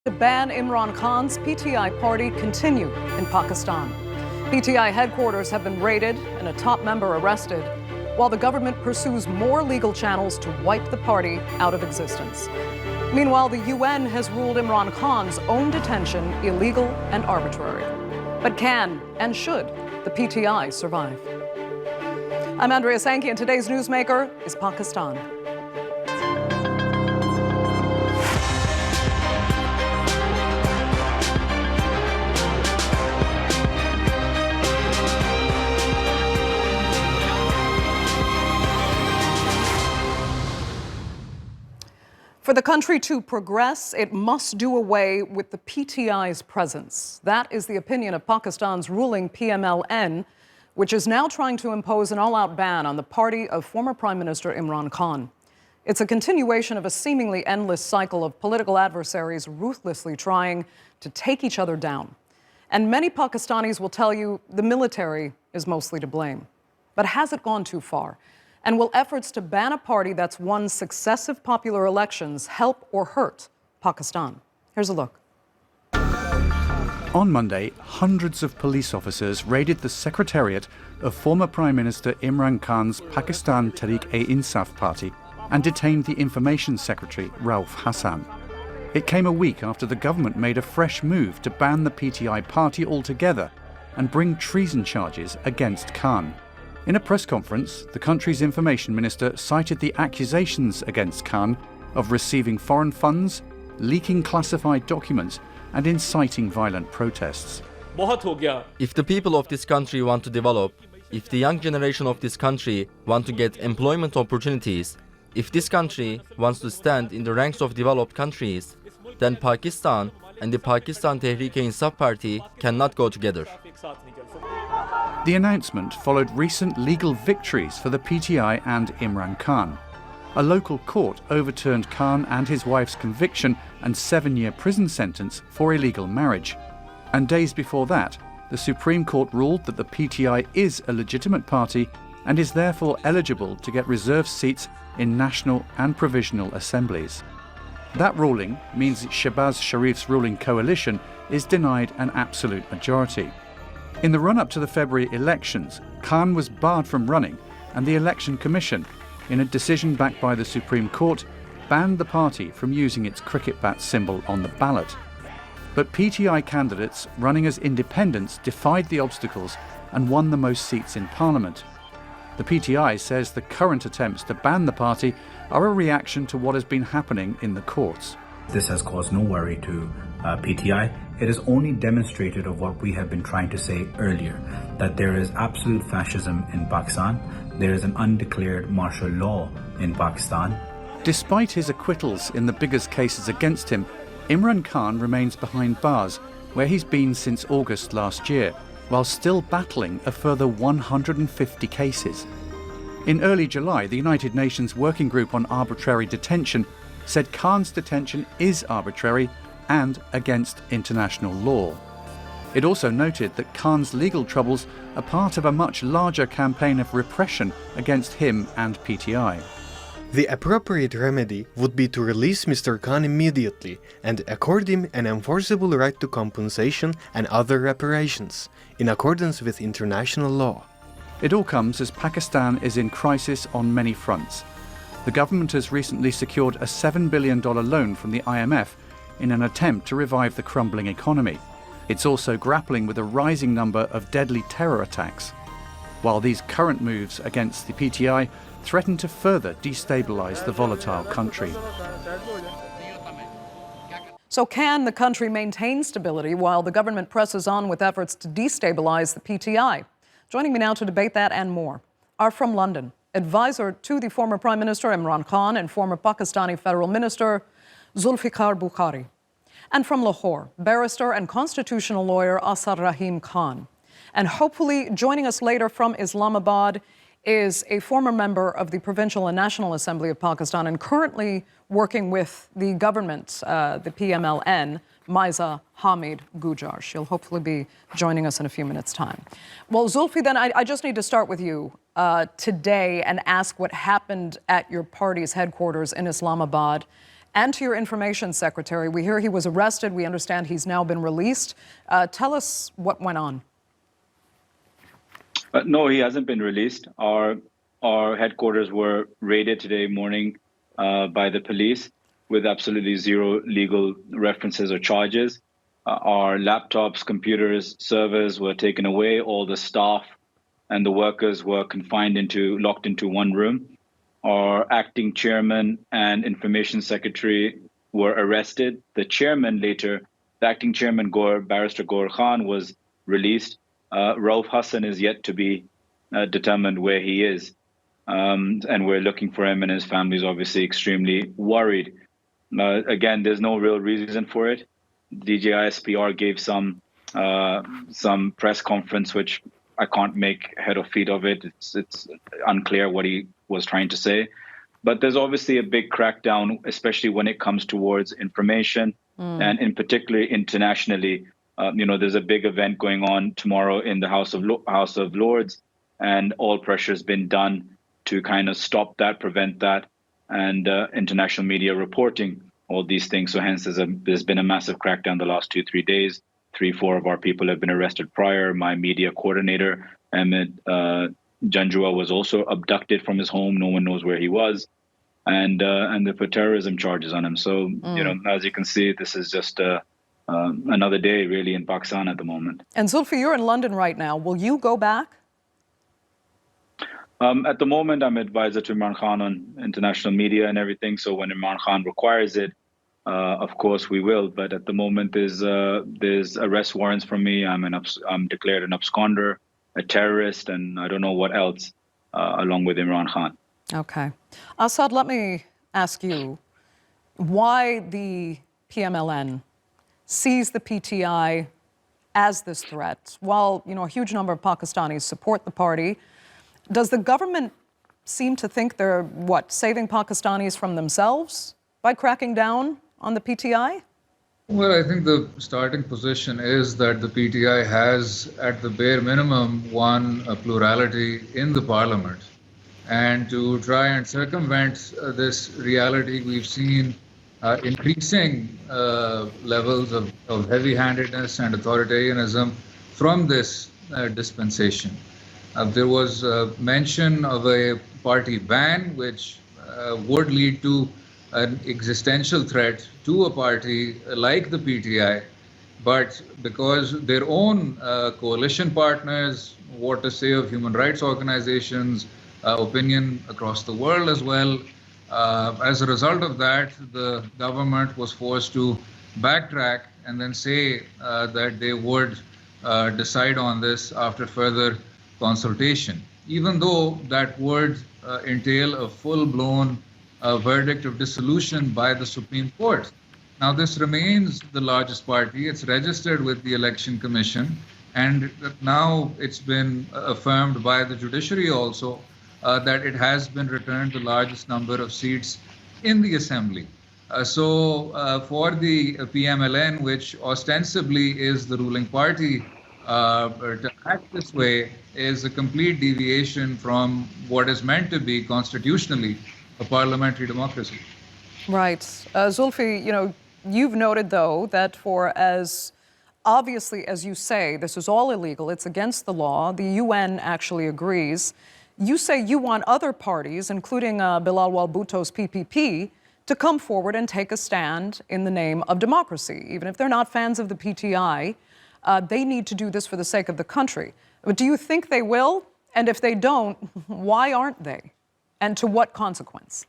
To ban Imran Khan's PTI party continue in Pakistan. PTI headquarters have been raided and a top member arrested, while the government pursues more legal channels to wipe the party out of existence. Meanwhile, the UN has ruled Imran Khan's own detention illegal and arbitrary. But can and should the PTI survive? I'm Andrea Sankey, and today's newsmaker is Pakistan. For the country to progress, it must do away with the PTI's presence. That is the opinion of Pakistan's ruling PMLN, which is now trying to impose an all-out ban on the party of former Prime Minister Imran Khan. It's a continuation of a seemingly endless cycle of political adversaries ruthlessly trying to take each other down. And many Pakistanis will tell you the military is mostly to blame. But has it gone too far? And will efforts to ban a party that's won successive popular elections help or hurt Pakistan? Here's a look. On Monday, hundreds of police officers raided the secretariat of former Prime Minister Imran Khan's Pakistan Tehreek-e-Insaf party and detained the Information Secretary, Rauf Hassan. It came a week after the government made a fresh move to ban the PTI party altogether and bring treason charges against Khan. In a press conference, the country's information minister cited the accusations against Khan of receiving foreign funds, leaking classified documents, and inciting violent protests. If the people of this country want to develop, if the young generation of this country want to get employment opportunities, if this country wants to stand in the ranks of developed countries, then Pakistan and the Pakistan Tehreek-e-Insaf party cannot go together. The announcement followed recent legal victories for the PTI and Imran Khan. A local court overturned Khan and his wife's conviction and 7-year prison sentence for illegal marriage. And days before that, the Supreme Court ruled that the PTI is a legitimate party and is therefore eligible to get reserved seats in national and provisional assemblies. That ruling means Shehbaz Sharif's ruling coalition is denied an absolute majority. In the run-up to the February elections, Khan was barred from running, and the Election Commission, in a decision backed by the Supreme Court, banned the party from using its cricket bat symbol on the ballot. But PTI candidates running as independents defied the obstacles and won the most seats in Parliament. The PTI says the current attempts to ban the party are a reaction to what has been happening in the courts. This has caused no worry to PTI. It has only demonstrated of what we have been trying to say earlier, that there is absolute fascism in Pakistan, there is an undeclared martial law in Pakistan. Despite his acquittals in the biggest cases against him, Imran Khan remains behind bars, where he's been since August last year, while still battling a further 150 cases. In early July, the United Nations Working Group on Arbitrary Detention said Khan's detention is arbitrary and against international law. It also noted that Khan's legal troubles are part of a much larger campaign of repression against him and PTI. The appropriate remedy would be to release Mr. Khan immediately and accord him an enforceable right to compensation and other reparations, in accordance with international law. It all comes as Pakistan is in crisis on many fronts. The government has recently secured a $7 billion loan from the IMF in an attempt to revive the crumbling economy. It's also grappling with a rising number of deadly terror attacks, while these current moves against the PTI threaten to further destabilize the volatile country. So can the country maintain stability while the government presses on with efforts to destabilize the PTI? Joining me now to debate that and more are from London, advisor to the former Prime Minister Imran Khan and former Pakistani Federal Minister Zulfikar Bukhari. And from Lahore, barrister and constitutional lawyer Asar Rahim Khan. And hopefully joining us later from Islamabad is a former member of the Provincial and National Assembly of Pakistan and currently working with the government, the PMLN, Maiza Hamid Gujar. She'll hopefully be joining us in a few minutes' time. Well, Zulfi, then I just need to start with you today and ask what happened at your party's headquarters in Islamabad and to your information secretary. We hear he was arrested. We understand he's now been released. Tell us what went on. No, he hasn't been released. Our headquarters were raided today morning by the police with absolutely zero legal references or charges. Our laptops, computers, servers were taken away. All the staff and the workers were locked into one room. Our acting chairman and information secretary were arrested. The chairman later, the acting chairman, Barrister Gaur Khan, was released. Rauf Hassan is yet to be determined where he is. And we're looking for him, and his family is obviously extremely worried. Again, there's no real reason for it. DJISPR gave some press conference, which I can't make head or feet of it. It's unclear what he was trying to say. But there's obviously a big crackdown, especially when it comes towards information, and in particular internationally. There's a big event going on tomorrow in the House of Lords, and all pressure has been done to kind of stop that, prevent that, and international media reporting all these things. So hence there's been a massive crackdown the last 2-3 days. 3-4 of our people have been arrested prior. My media coordinator, Ahmed Janjua, was also abducted from his home. No one knows where he was. And they put terrorism charges on him. So, as you can see, this is just another day really in Pakistan at the moment. And Zulfi, you're in London right now. Will you go back? At the moment, I'm advisor to Imran Khan on international media and everything. So when Imran Khan requires it, of course we will. But at the moment, there's arrest warrants from me. I'm declared an absconder, a terrorist, and I don't know what else, along with Imran Khan. Okay. Assad, let me ask you why the PMLN sees the PTI as this threat. While, a huge number of Pakistanis support the party, does the government seem to think they're, saving Pakistanis from themselves by cracking down on the PTI? Well, I think the starting position is that the PTI has, at the bare minimum, won a plurality in the parliament. And to try and circumvent this reality, we've seen increasing levels of heavy-handedness and authoritarianism from this dispensation. There was mention of a party ban, which would lead to an existential threat to a party like the PTI. But because their own coalition partners, what to say of human rights organizations, opinion across the world as well, as a result of that, the government was forced to backtrack and then say that they would decide on this after further consultation, even though that would entail a full-blown verdict of dissolution by the Supreme Court. Now, this remains the largest party. It's registered with the Election Commission, and now it's been affirmed by the judiciary also that it has been returned the largest number of seats in the assembly. So for the PMLN, which ostensibly is the ruling party, to act this way is a complete deviation from what is meant to be constitutionally a parliamentary democracy. Right. Zulfi, you've noted, though, that for as obviously as you say, this is all illegal, it's against the law, the UN actually agrees. You say you want other parties, including Bilal Wal-Bhutto's PPP, to come forward and take a stand in the name of democracy. Even if they're not fans of the PTI, they need to do this for the sake of the country. But do you think they will? And if they don't, why aren't they? And to what consequence?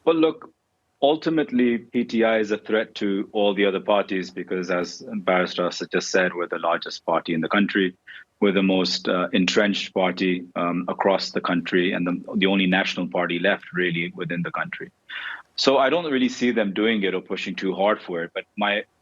Well, look, ultimately, PTI is a threat to all the other parties because, as Barrister just said, we're the largest party in the country. We're the most entrenched party across the country and the only national party left, really, within the country. So I don't really see them doing it or pushing too hard for it. But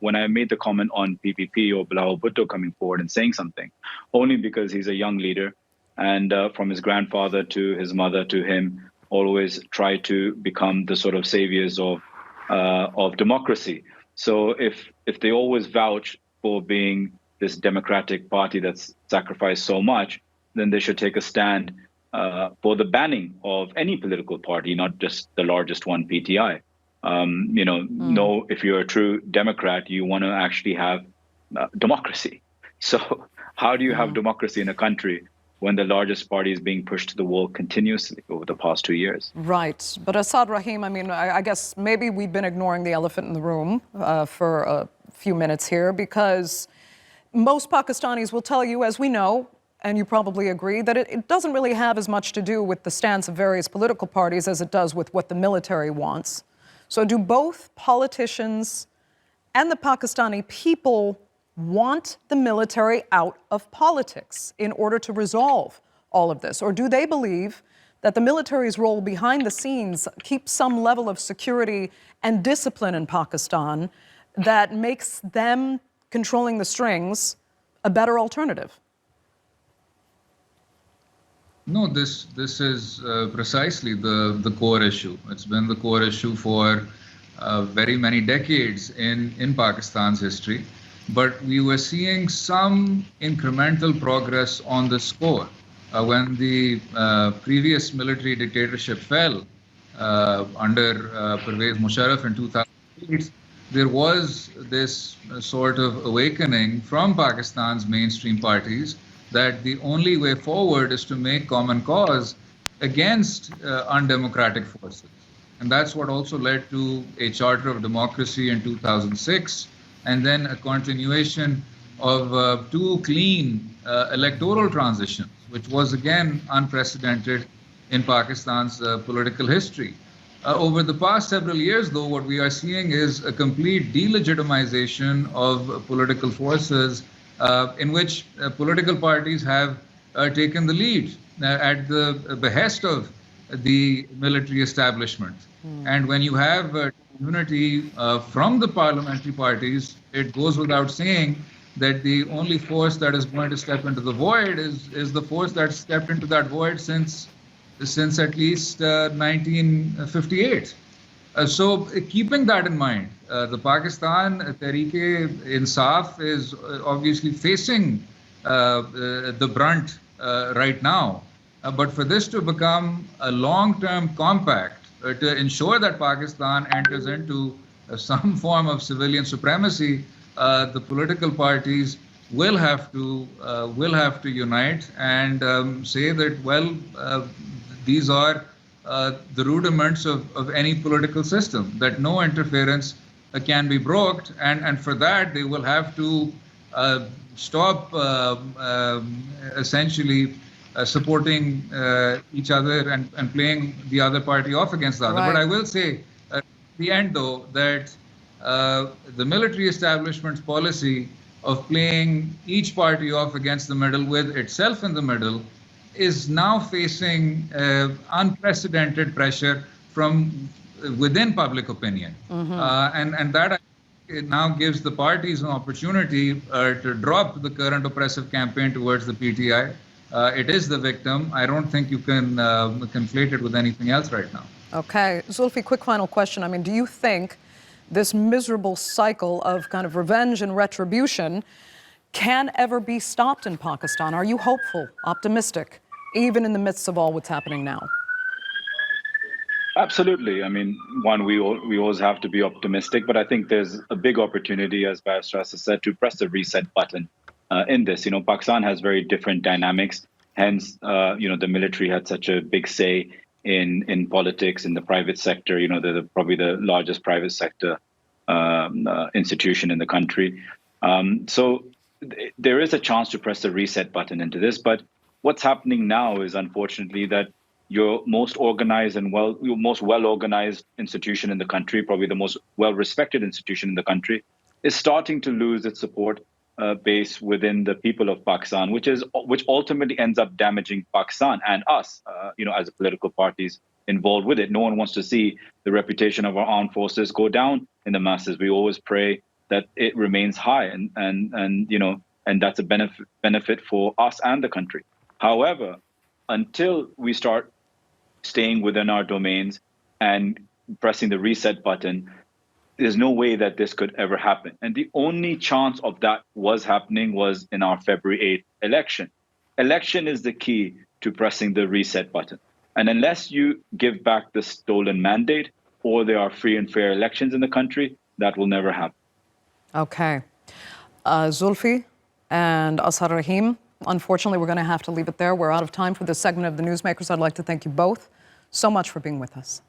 when I made the comment on PPP or Bilal Bhutto coming forward and saying something, only because he's a young leader and from his grandfather to his mother to him, always try to become the sort of saviors of democracy. So if they always vouch for being this democratic party that's sacrificed so much, then they should take a stand for the banning of any political party, not just the largest one, PTI. No, if you're a true Democrat, you want to actually have democracy. So how do you have democracy in a country when the largest party is being pushed to the wall continuously over the past 2 years? Right. But Assad Rahim, I mean, I guess maybe we've been ignoring the elephant in the room for a few minutes here, because most Pakistanis will tell you, as we know, and you probably agree, that it doesn't really have as much to do with the stance of various political parties as it does with what the military wants. So do both politicians and the Pakistani people want the military out of politics in order to resolve all of this? Or do they believe that the military's role behind the scenes keeps some level of security and discipline in Pakistan that makes them controlling the strings a better alternative? No, this is precisely the core issue. It's been the core issue for very many decades in Pakistan's history. But we were seeing some incremental progress on the score. When the previous military dictatorship fell under Pervez Musharraf in 2008, there was this sort of awakening from Pakistan's mainstream parties that the only way forward is to make common cause against undemocratic forces. And that's what also led to a Charter of Democracy in 2006, and then a continuation of two clean electoral transitions, which was again unprecedented in Pakistan's political history. Over the past several years, though, what we are seeing is a complete delegitimization of political forces in which political parties have taken the lead at the behest of the military establishment. And when you have unity from the parliamentary parties, it goes without saying that the only force that is going to step into the void is the force that stepped into that void since at least 1958. So keeping that in mind, the Pakistan Tehreek-e-Insaf is obviously facing the brunt right now. But for this to become a long-term compact to ensure that Pakistan enters into some form of civilian supremacy, the political parties will have to unite and say that, well, these are the rudiments of any political system, that no interference can be broked, and for that they will have to stop essentially supporting each other and playing the other party off against the other. Right. But I will say at the end, though, that the military establishment's policy of playing each party off against the middle with itself in the middle is now facing unprecedented pressure from within public opinion. And that it now gives the parties an opportunity to drop the current oppressive campaign towards the PTI. It is the victim. I don't think you can conflate it with anything else right now. Okay. Zulfi, quick final question. I mean, do you think this miserable cycle of kind of revenge and retribution can ever be stopped in Pakistan? Are you hopeful, optimistic, even in the midst of all what's happening now? Absolutely. I mean, we always have to be optimistic, but I think there's a big opportunity, as Barrister has said, to press the reset button in this. Pakistan has very different dynamics. Hence, the military had such a big say in politics, in the private sector. They're probably the largest private sector institution in the country. So there is a chance to press the reset button into this. But what's happening now is, unfortunately, that your most organized and your most well-organized institution in the country, probably the most well-respected institution in the country, is starting to lose its support base within the people of Pakistan, which ultimately ends up damaging Pakistan and us, as political parties involved with it. No one wants to see the reputation of our armed forces go down in the masses. We always pray that it remains high, and that's a benefit for us and the country. However, until we start staying within our domains and pressing the reset button, there's no way that this could ever happen. And the only chance of that was happening was in our February 8th election. Election is the key to pressing the reset button. And unless you give back the stolen mandate or there are free and fair elections in the country, that will never happen. Okay. Zulfi and Asad Rahim, unfortunately, we're going to have to leave it there. We're out of time for this segment of the Newsmakers. I'd like to thank you both so much for being with us.